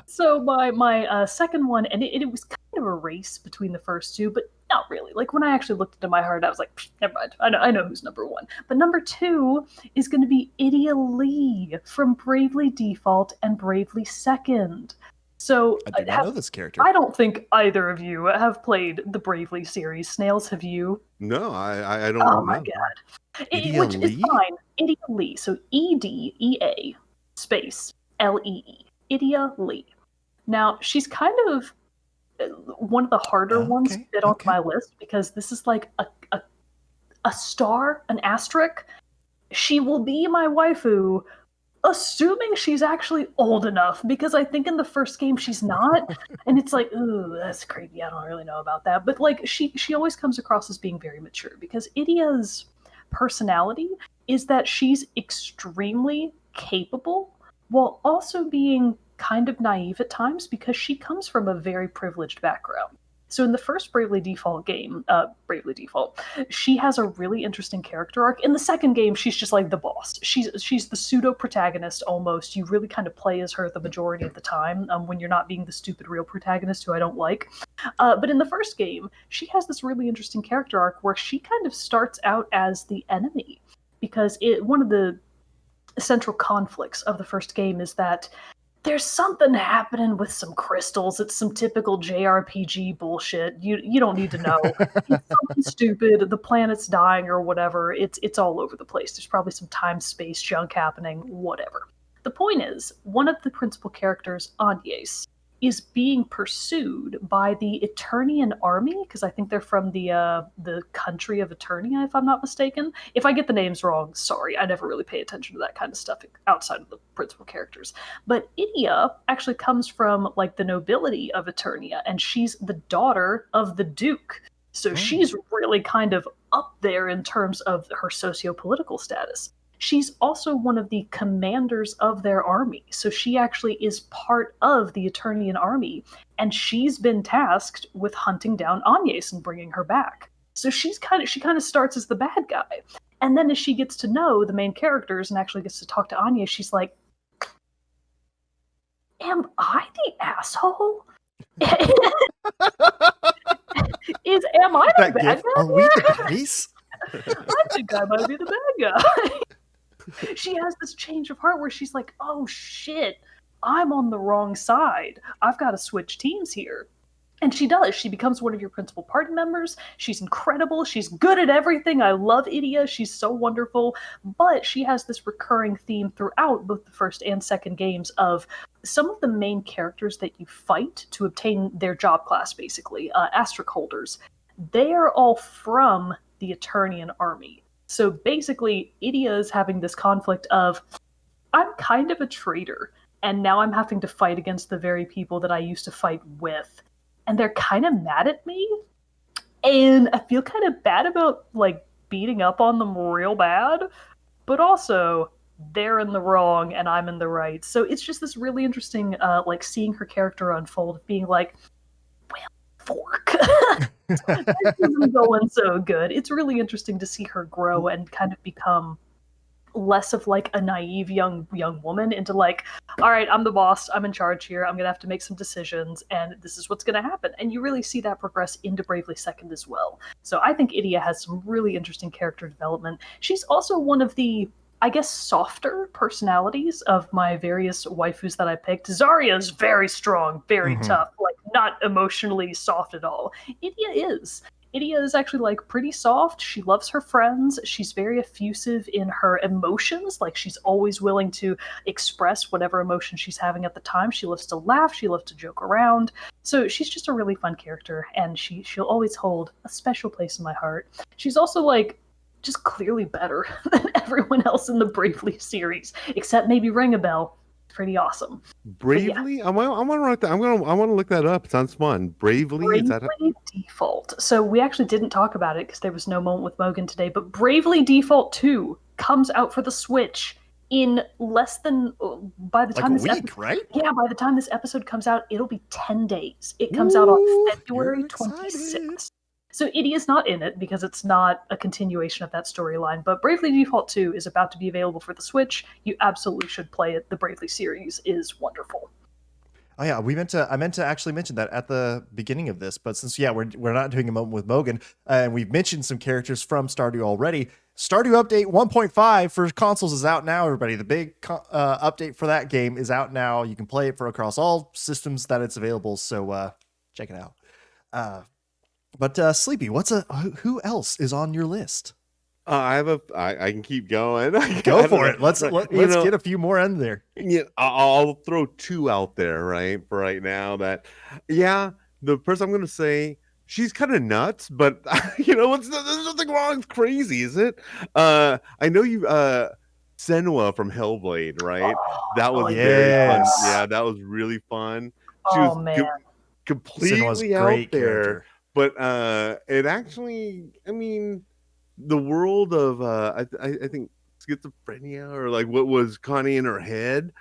So my second one, and it was kind of a race between the first two, but not really. Like when I actually looked into my heart, I was like, never mind. I know who's number 1. But number 2 is going to be Idia Lee from Bravely Default and Bravely Second. So I do not know this character. I don't think either of you have played the Bravely series. Snails, have you? No, I don't. Oh my god. Which is fine. Idia Lee. So EDEA space LEE. Idia Lee. Now, she's kind of one of the harder ones to fit on my list, because this is like a star, an asterisk. She will be my waifu, assuming she's actually old enough, because I think in the first game she's not, and it's like, ooh, that's creepy. I don't really know about that. But like she always comes across as being very mature, because Idia's personality is that she's extremely capable while also being kind of naive at times, because she comes from a very privileged background. So in the first Bravely Default game, Bravely Default, she has a really interesting character arc. In the second game, she's just like the boss. She's the pseudo-protagonist almost. You really kind of play as her the majority of the time, when you're not being the stupid real protagonist who I don't like. But in the first game, she has this really interesting character arc where she kind of starts out as the enemy, because one of the central conflicts of the first game is that there's something happening with some crystals. It's some typical JRPG bullshit. You don't need to know. It's something stupid. The planet's dying or whatever. It's all over the place. There's probably some time-space junk happening, whatever. The point is, one of the principal characters, Agnes, is being pursued by the Eternian army, because I think they're from the country of Eternia, if I'm not mistaken. If I get the names wrong, sorry. I never really pay attention to that kind of stuff outside of the principal characters. But Idia actually comes from like the nobility of Eternia, and she's the daughter of the Duke. So she's really kind of up there in terms of her socio-political status. She's also one of the commanders of their army. So she actually is part of the Eternian army, and she's been tasked with hunting down Agnes and bringing her back. So she kind of starts as the bad guy. And then as she gets to know the main characters and actually gets to talk to Agnes, she's like, am I the asshole? Am I the bad guy? Are we the baddies? I think I might be the bad guy. She has this change of heart where she's like, oh shit, I'm on the wrong side. I've got to switch teams here. And she does. She becomes one of your principal party members. She's incredible. She's good at everything. I love Idia. She's so wonderful. But she has this recurring theme throughout both the first and second games of some of the main characters that you fight to obtain their job class, basically, asterisk holders. they are all from the Eternian army. So basically, Idia is having this conflict of, I'm kind of a traitor, and now I'm having to fight against the very people that I used to fight with. And they're kind of mad at me, and I feel kind of bad about, like, beating up on them real bad, but also they're in the wrong and I'm in the right. So it's just this really interesting, like, seeing her character unfold, being like, well, fork. This isn't going so good. It's really interesting to see her grow and kind of become less of like a naive young woman into like, all right, I'm the boss, I'm in charge here, I'm gonna have to make some decisions, and this is what's gonna happen. And you really see that progress into Bravely Second as well. So I think Idia has some really interesting character development. She's also one of the, I guess, softer personalities of my various waifus that I picked. Zarya is very strong, very tough, like not emotionally soft at all. Idia is actually like pretty soft. She loves her friends. She's very effusive in her emotions. Like she's always willing to express whatever emotion she's having at the time. She loves to laugh. She loves to joke around. So she's just a really fun character, and she'll always hold a special place in my heart. She's also like just clearly better than everyone else in the Bravely series, except maybe Ring a Bell. Pretty awesome. Bravely? Yeah. I want to write that. I want to look that up. It sounds fun. Bravely? Is that Default. So we actually didn't talk about it because there was no moment with Mogan today, but Bravely Default 2 comes out for the Switch in less than, by the time like a week, right? Yeah, by the time this episode comes out, it'll be 10 days. It comes out on February 26th. So Idia's not in it because it's not a continuation of that storyline, but Bravely Default 2 is about to be available for the Switch. You absolutely should play it. The Bravely series is wonderful. Oh yeah, I meant to actually mention that at the beginning of this, but since we're not doing a moment with Mogan, and we've mentioned some characters from Stardew already. Stardew Update 1.5 for consoles is out now, everybody. The big update for that game is out now. You can play it across all systems that it's available, so check it out. But Sleepy, who else is on your list? I can keep going. Go for it. Let's get a few more in there. Yeah, I'll throw two out there, right? For right now, the person I'm going to say, she's kind of nuts, but there's nothing wrong. It's crazy, is it? I know you, Senua from Hellblade, right? That was very fun. Yeah, that was really fun. She was completely out there. Character. But it actually, I mean, the world of I think schizophrenia, or like what was Connie in her head,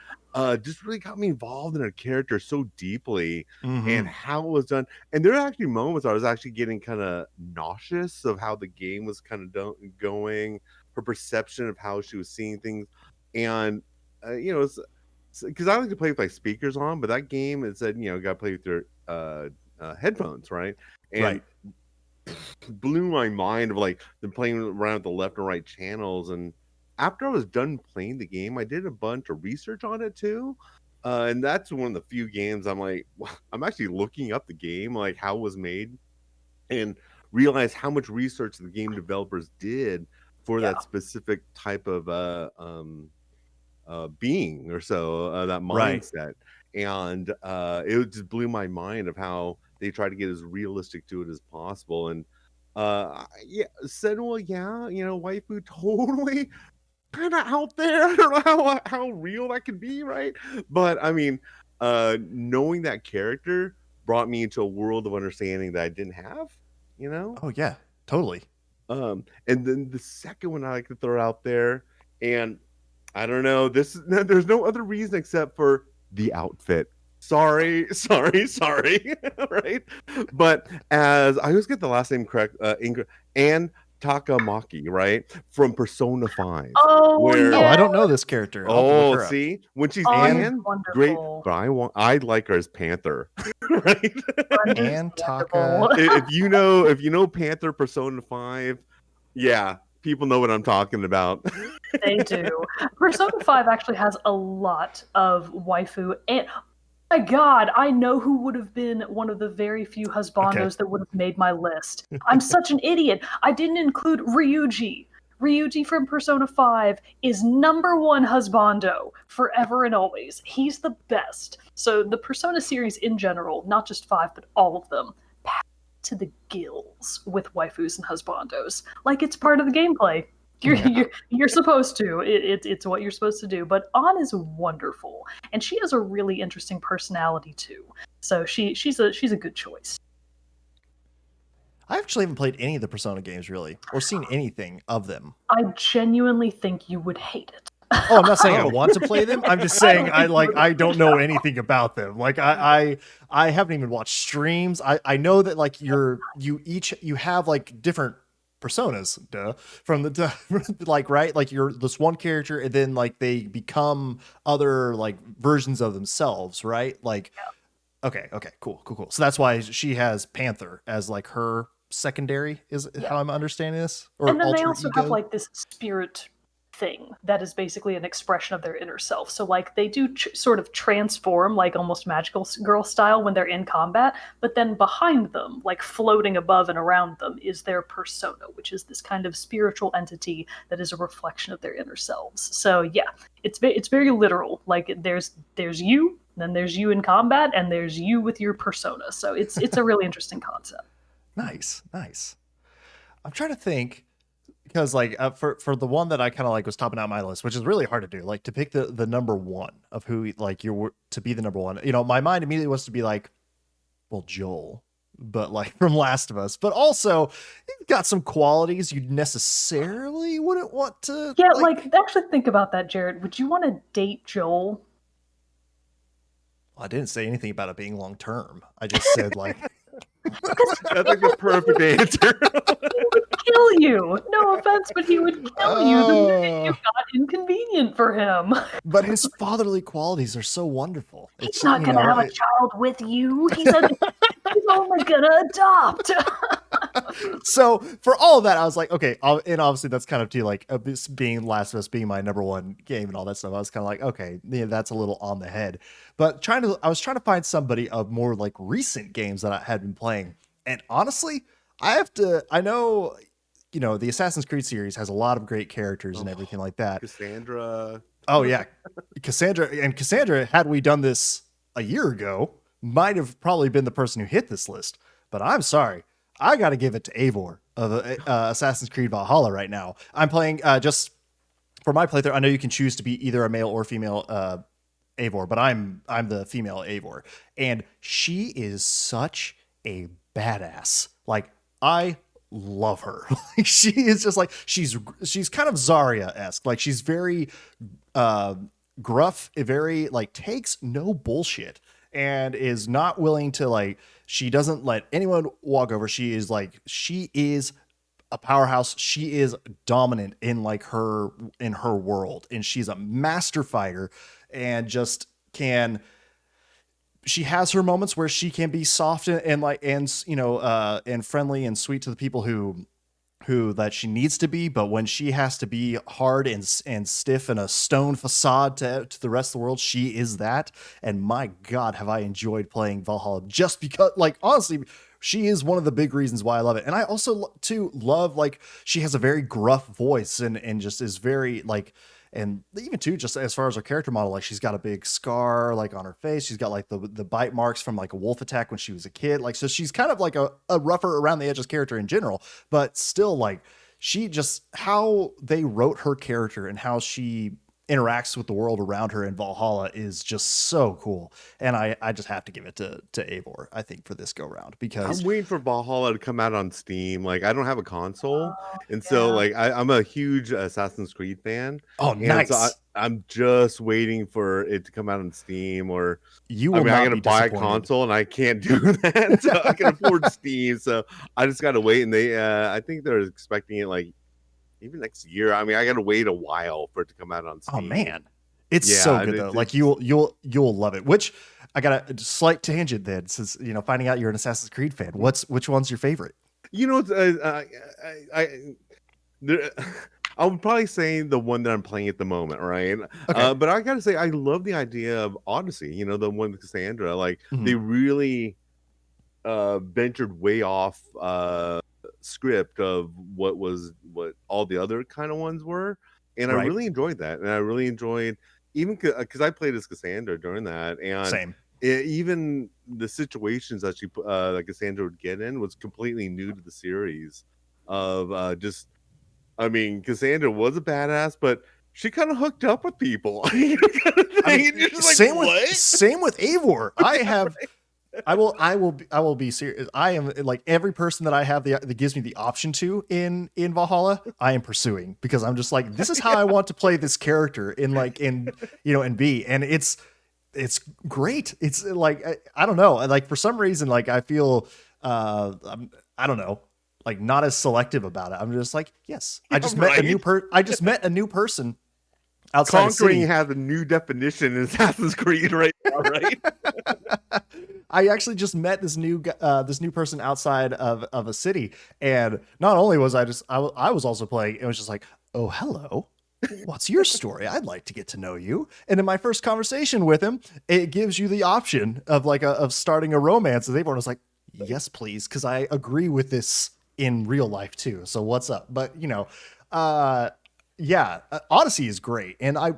just really got me involved in her character so deeply, and how it was done. And there are actually moments I was actually getting kind of nauseous of how the game was kind of going, her perception of how she was seeing things, and because I like to play with like speakers on, but that game, it said got to play with your headphones, right? And blew my mind of like them playing around with the left and right channels. And after I was done playing the game, I did a bunch of research on it too. And that's one of the few games I'm like, I'm actually looking up the game, like how it was made, and realize how much research the game developers did for that specific type of being or so, that mindset. And it just blew my mind of how they try to get as realistic to it as possible. And Senua, waifu, totally kind of out there. I don't know how real that could be, right? But I mean, knowing that character brought me into a world of understanding that I didn't have, Oh yeah, totally. And then the second one I like to throw out there, and I don't know, there's no other reason except for the outfit. Sorry, right? But as I always get the last name correct, Anne Takamaki, right? From Persona 5. I don't know this character. See? When she's Anne, great, but I like her as Panther. Right? Anne Taka. If you know Panther Persona 5, yeah. People know what I'm talking about. They do. Persona 5 actually has a lot of waifu. And my God, I know who would have been one of the very few husbandos that would have made my list. I'm such an idiot. I didn't include Ryuji. Ryuji from Persona 5 is #1 husbando forever and always. He's the best. So the Persona series in general, not just 5, but all of them, to the gills with Waifus and Husbandos. Like, it's part of the gameplay. You're supposed to. It's what you're supposed to do. But An is wonderful, and she has a really interesting personality too. So she's a good choice. I actually haven't played any of the Persona games really, or seen anything of them. I genuinely think you would hate it. Oh, I'm not saying I want to play them. I'm just saying I don't know anything about them. Like I haven't even watched streams. I know that like you have like different personas, from the like, right? Like you're this one character and then like they become other like versions of themselves, right? Like okay, cool. So that's why she has Panther as like her secondary, is how I'm understanding this? Or and then they also have like this spirit thing that is basically an expression of their inner self. So like they do sort of transform like almost magical girl style when they're in combat, but then behind them, like floating above and around them, is their persona, which is this kind of spiritual entity that is a reflection of their inner selves. So yeah, it's very literal. Like there's you, then there's you in combat, and there's you with your persona. So it's a really interesting concept. Nice. I'm trying to think, because like for the one that I kind of like was topping out my list, which is really hard to do, like to pick the number one of who like you're to be the number one. You know, my mind immediately wants to be like, well, Joel, but like from Last of Us, but also you've got some qualities you necessarily wouldn't want to. Yeah, like actually think about that, Jared. Would you want to date Joel? Well, I didn't say anything about it being long term. I just said like. That's like the perfect answer. He would kill you. No offense, but he would kill you the minute you got inconvenient for him. But his fatherly qualities are so wonderful. He's not going to have a child with you. He's only going to adopt. So for all of that, I was like, okay, and obviously that's kind of too like being Last of Us being my number one game and all that stuff. I was kind of like, okay, yeah, that's a little on the head. But I was trying to find somebody of more like recent games that I had been playing, and honestly, I know, you know, the Assassin's Creed series has a lot of great characters and everything like that. Cassandra. Oh yeah, Cassandra. Had we done this a year ago, might have probably been the person who hit this list. But I'm sorry. I got to give it to Eivor of Assassin's Creed Valhalla right now. I'm playing just for my playthrough. I know you can choose to be either a male or female Eivor, but I'm the female Eivor, and she is such a badass. Like I love her. Like she is just like she's kind of Zarya-esque. Like she's very gruff, very like takes no bullshit, and is not willing to like. She doesn't let anyone walk over. She is a powerhouse. She is dominant in like her world, and she's a master fighter, and just can. She has her moments where she can be soft and friendly and sweet to the people who that she needs to be, but when she has to be hard and stiff and a stone facade to the rest of the world, she is that. And my God, have I enjoyed playing Valhalla just because, like, honestly, she is one of the big reasons why I love it. And I also too love, like, she has a very gruff voice and just is very like, and even too, just as far as her character model, like she's got a big scar like on her face. She's got like the bite marks from like a wolf attack when she was a kid. Like, so she's kind of like a rougher around the edges character in general, but still like she just, how they wrote her character and how she interacts with the world around her in Valhalla is just so cool. And I just have to give it to Eivor, I think, for this go round, because I'm waiting for Valhalla to come out on Steam. Like I don't have a console, and so like I'm a huge Assassin's Creed fan. Oh, nice. So I'm just waiting for it to come out on Steam, or you will I gotta buy a console and I can't do that. So I can afford Steam, so I just gotta wait. And they I think they're expecting it like even next year. I mean, I gotta wait a while for it to come out on Steam. Oh man, it's so good though. Like you'll love it. Which I got a slight tangent then, since finding out you're an Assassin's Creed fan. Which one's your favorite? I would probably say the one that I'm playing at the moment, right? Okay. But I gotta say, I love the idea of Odyssey. The one with Cassandra. Like they really ventured way off script of what all the other kind of ones were, and I really enjoyed that. And I really enjoyed, even because I played as Cassandra during that, and same. even the situations that that Cassandra would get in was completely new to the series. Cassandra was a badass, but she kind of hooked up with people. Same with Eivor. I will be serious. I am like every person that I have that gives me the option to in Valhalla, I am pursuing, because I'm just like, this is how I want to play this character in B, and it's great. It's like I don't know, like for some reason, like I feel I don't know, like not as selective about it. I'm just like, yes, I just met a new person outside Conquering has a new definition in Assassin's Creed right now, right? I actually just met this new person outside of a city, and not only was I was also playing, it was just like, oh, hello, what's your story? I'd like to get to know you. And in my first conversation with him, it gives you the option of of starting a romance, and everyone was like, yes, please, because I agree with this in real life too. So what's up? But Odyssey is great, and I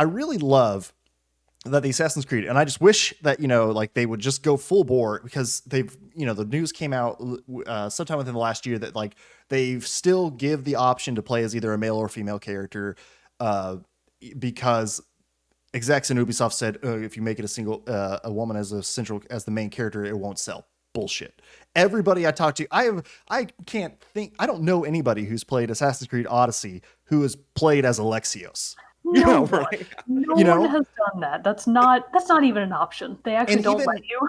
really love that the Assassin's Creed, and I just wish that they would just go full bore, because they've the news came out sometime within the last year that they still give the option to play as either a male or female character, because execs in Ubisoft said if you make it a woman as the main character, it won't sell. Bullshit. Everybody I talk to, I don't know anybody who's played Assassin's Creed Odyssey who has played as Alexios. No one has done that. That's not even an option. They actually don't let you.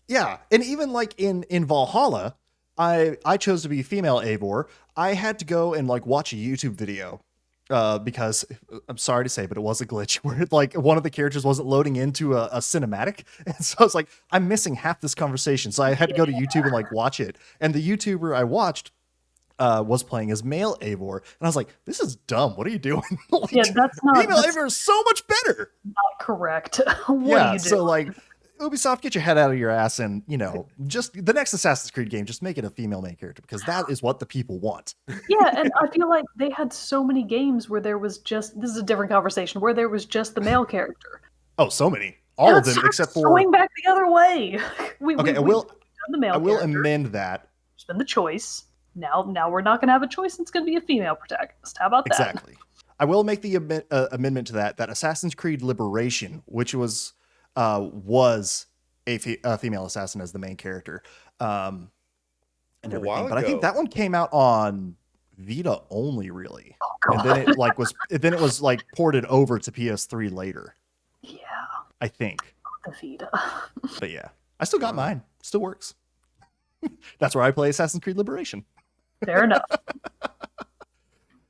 Yeah, and even in Valhalla, I chose to be female Eivor. I had to go and watch a YouTube video because I'm sorry to say, but it was a glitch where one of the characters wasn't loading into a cinematic, and so I was like, I'm missing half this conversation, so I had to go to YouTube and watch it. And the YouTuber I watched was playing as male Eivor, and I was like, this is dumb. What are you doing? That's not female Eivor is so much better. Not correct. What are you doing? So Ubisoft, get your head out of your ass, and just the next Assassin's Creed game, just make it a female main character, because that is what the people want. Yeah, and I feel like they had so many games where there was just, this is a different conversation, where there was just the male character. Oh, so many. All of them except for going back the other way. I will amend that. There's been the choice. Now we're not going to have a choice, and it's going to be a female protagonist. How about that? Exactly. I will make the amendment to that Assassin's Creed Liberation, which was a female assassin as the main character, and everything. But I think that one came out on Vita only, really. Oh, and then it was ported over to PS3 later. Yeah, I think the Vita. But yeah, I still got mine. Still works. That's where I play Assassin's Creed Liberation. Fair enough.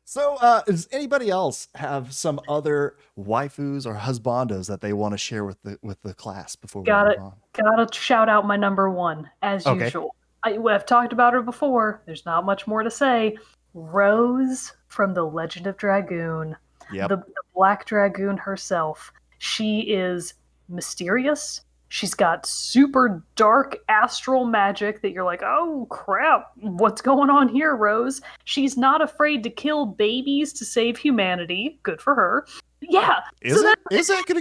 So, does anybody else have some other waifus or husbandos that they want to share with the class before we move on? Gotta shout out my number one, as usual. I've talked about her before. There's not much more to say. Rose from The Legend of Dragoon. Yep. The Black Dragoon herself. She is mysterious. She's got super dark astral magic that you're like, oh crap, what's going on here, Rose? She's not afraid to kill babies to save humanity. Good for her. Yeah. Is that good?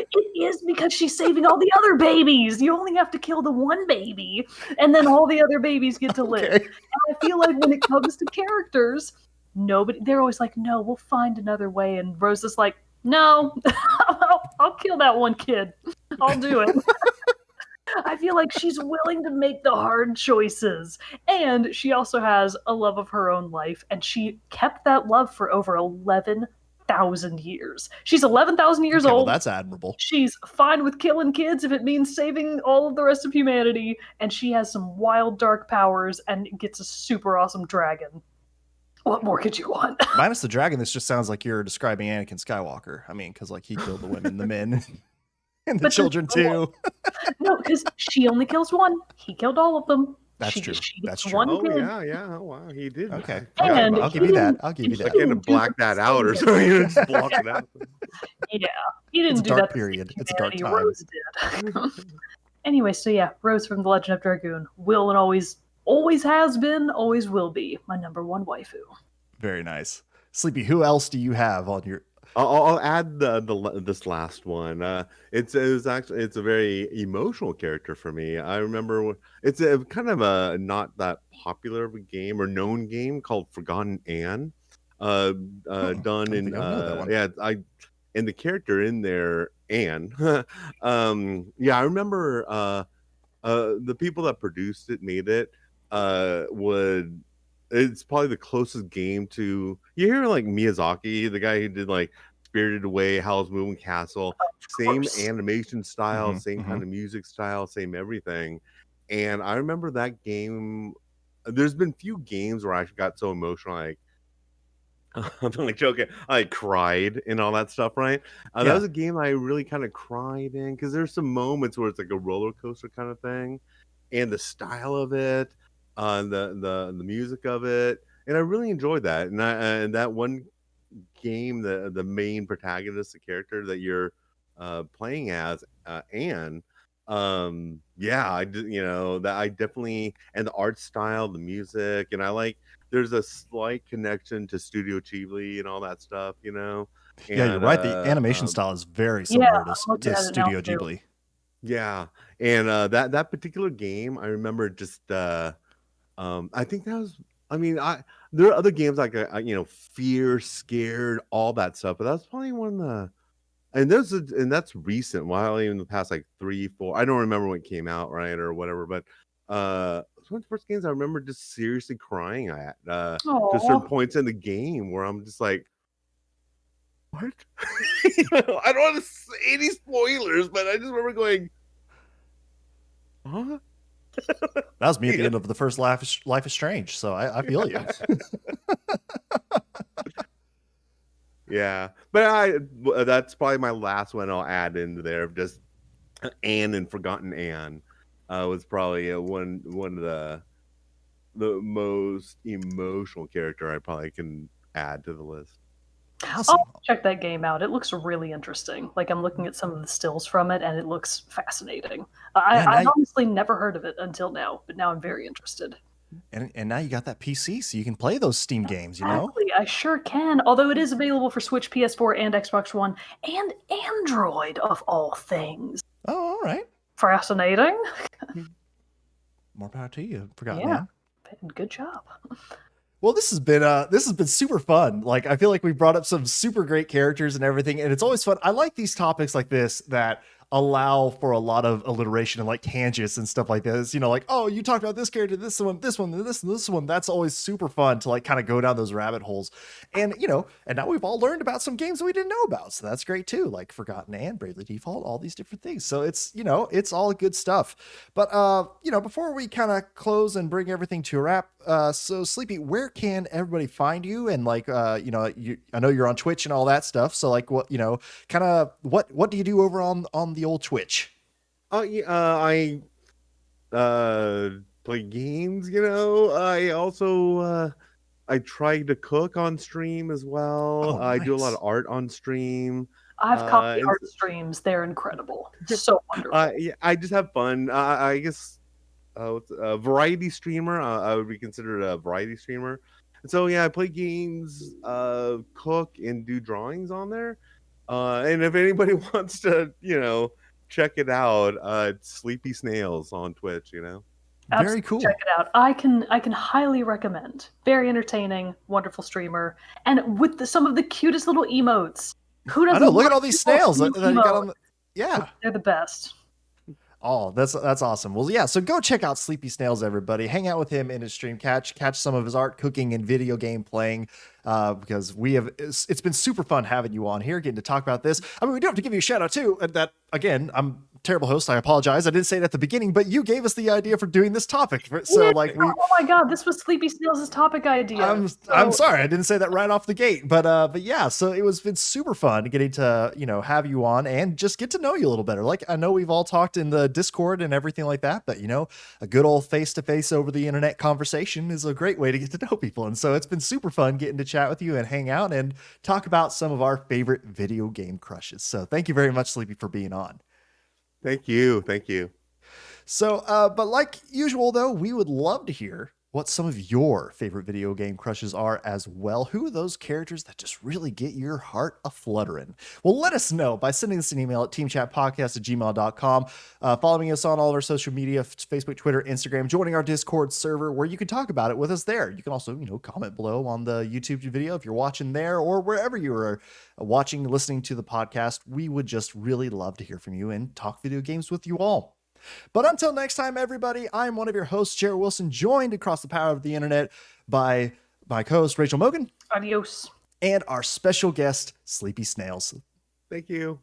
It is, because she's saving all the other babies. You only have to kill the one baby, and then all the other babies get to live. And I feel like when it comes to characters, they're always like, no, we'll find another way. And Rose is like, no, I'll kill that one kid. I'll do it. I feel like she's willing to make the hard choices. And she also has a love of her own life, and she kept that love for over 11,000 years. She's 11,000 years old. Well, that's admirable. She's fine with killing kids if it means saving all of the rest of humanity, and she has some wild dark powers and gets a super awesome dragon. What more could you want? Minus the dragon, this just sounds like you're describing Anakin Skywalker. I mean, because he killed the women, the men, and the children too. No, because she only kills one. He killed all of them. That's true. That's true. One kid. Yeah. Oh, wow, he did. Okay. And I'll give you that. I kind of black that out, or something. You just block it out. Yeah, he didn't do dark that. Period. It's a dark time. Rose did. Anyway, so yeah, Rose from The Legend of Dragoon will and always has been, always will be my number one waifu. Very nice. Sleepy, who else do you have on I'll add this last one. It's a very emotional character for me. I remember it's a kind of a not that popular of a game or known game called Forgotten Anne. Done I in think I know that one. yeah, and the character in there, Anne. Yeah, I remember the people that produced it, made it, would it's probably the closest game to you hear like Miyazaki, the guy who did like Spirited Away, Howl's Moving Castle, Of same course. animation style, Mm-hmm, same mm-hmm. kind of music style, same everything. And I remember that game. There's been few games where I got so emotional, like I'm only joking. I cried and all that stuff, right? That Yeah. was a game I really kind of cried in because there's some moments where it's like a roller coaster kind of thing, and the style of it, the music of it, and I really enjoyed that. And that one game, the main protagonist, the character that you're playing as, Anne. Yeah, that I definitely, and the art style, the music, and I like. There's a slight connection to Studio Ghibli and all that stuff, Yeah, you're and right. The animation style is very Yeah, similar I'm looking to at it now Studio too. Ghibli. yeah, and that particular game, I remember just I think that was. I mean, there are other games like Fear, Scared, all that stuff, but that's probably one of the and that's recent. While even the past like 3, 4, I don't remember when it came out, right, or whatever. But it's one of the first games I remember just seriously crying at to certain Aw. points in the game where I'm just like, what? I don't want to say any spoilers, but I just remember going, huh? That was me at the end of the first Life is Strange, so I feel you. Yeah, but that's probably my last one I'll add into there. Just Anne and Forgotten Anne was probably one of the most emotional character I probably can add to the list. Awesome. I'll check that game out. It looks really interesting. Like I'm looking at some of the stills from it, and it looks fascinating. Yeah, I've honestly never heard of it until now, but now I'm very interested. and now you got that PC, so you can play those Steam games. Exactly, I sure can. Although it is available for Switch, PS4, and Xbox One, and Android of all things. Oh, all right. Fascinating. More power to you. Forgotten Yeah, Anne. good job. Well, this has been super fun. Like I feel like we brought up some super great characters and everything, and it's always fun. I like these topics like this that allow for a lot of alliteration and like tangents and stuff like this. Like, oh, you talked about this character, this one, this one, this one. That's always super fun to like kind of go down those rabbit holes. And and now we've all learned about some games that we didn't know about. So that's great too. Like Forgotten Anne, Bravely Default, all these different things. So it's it's all good stuff. But before we kind of close and bring everything to a wrap, so Sleepy, where can everybody find you? And like I know you're on Twitch and all that stuff. So like what kind of what do you do over on the old Twitch? Oh yeah, I play games. I also I try to cook on stream as well. Oh, I do a lot nice. of art on stream. I've caught the And art streams. They're incredible. So wonderful. yeah, I just have fun. I guess what's a variety streamer. I would be considered a variety streamer. And so yeah, I play games, cook, and do drawings on there. And if anybody wants to, check it out, it's SleepySnails on Twitch. Very cool. Check it out. I can highly recommend. Very entertaining, wonderful streamer, and with some of the cutest little emotes. Who doesn't? I know. Look at all these snails that you got on. Yeah, they're the best. Oh, that's awesome. Well, yeah. So go check out SleepySnails, everybody. Hang out with him in his stream. Catch some of his art, cooking, and video game playing. Because it's been super fun having you on here, getting to talk about this. I mean, we do have to give you a shout out too. That again, I'm a terrible host. I apologize. I didn't say it at the beginning, but you gave us the idea for doing this topic. So yeah. like, oh my god, this was SleepySnails' topic idea. I'm sorry, I didn't say that right off the gate, but yeah. So it's been super fun getting to have you on and just get to know you a little better. Like I know we've all talked in the Discord and everything like that, but a good old face to face over the internet conversation is a great way to get to know people. And so it's been super fun getting to chat with you and hang out and talk about some of our favorite video game crushes. So thank you very much, Sleepy, for being on. Thank you. So, but like usual, though, we would love to hear what some of your favorite video game crushes are as well. Who are those characters that just really get your heart a-fluttering? Well, let us know by sending us an email at teamchatpodcast@gmail.com, following us on all of our social media, Facebook, Twitter, Instagram, joining our Discord server where you can talk about it with us there. You can also, comment below on the YouTube video if you're watching there or wherever you are watching, listening to the podcast. We would just really love to hear from you and talk video games with you all. But until next time, everybody, I'm one of your hosts, Jared Wilson, joined across the power of the internet by my co-host, Rachel Mogan. Adios. And our special guest, SleepySnails. Thank you.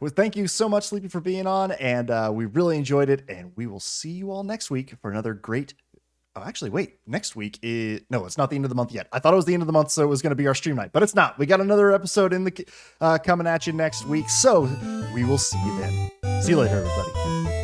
Well, thank you so much, Sleepy, for being on, and we really enjoyed it, and we will see you all next week for another great... Oh, actually, wait, next week is... No, it's not the end of the month yet. I thought it was the end of the month, so it was going to be our stream night, but it's not. We got another episode in the coming at you next week, so we will see you then. See you later, everybody.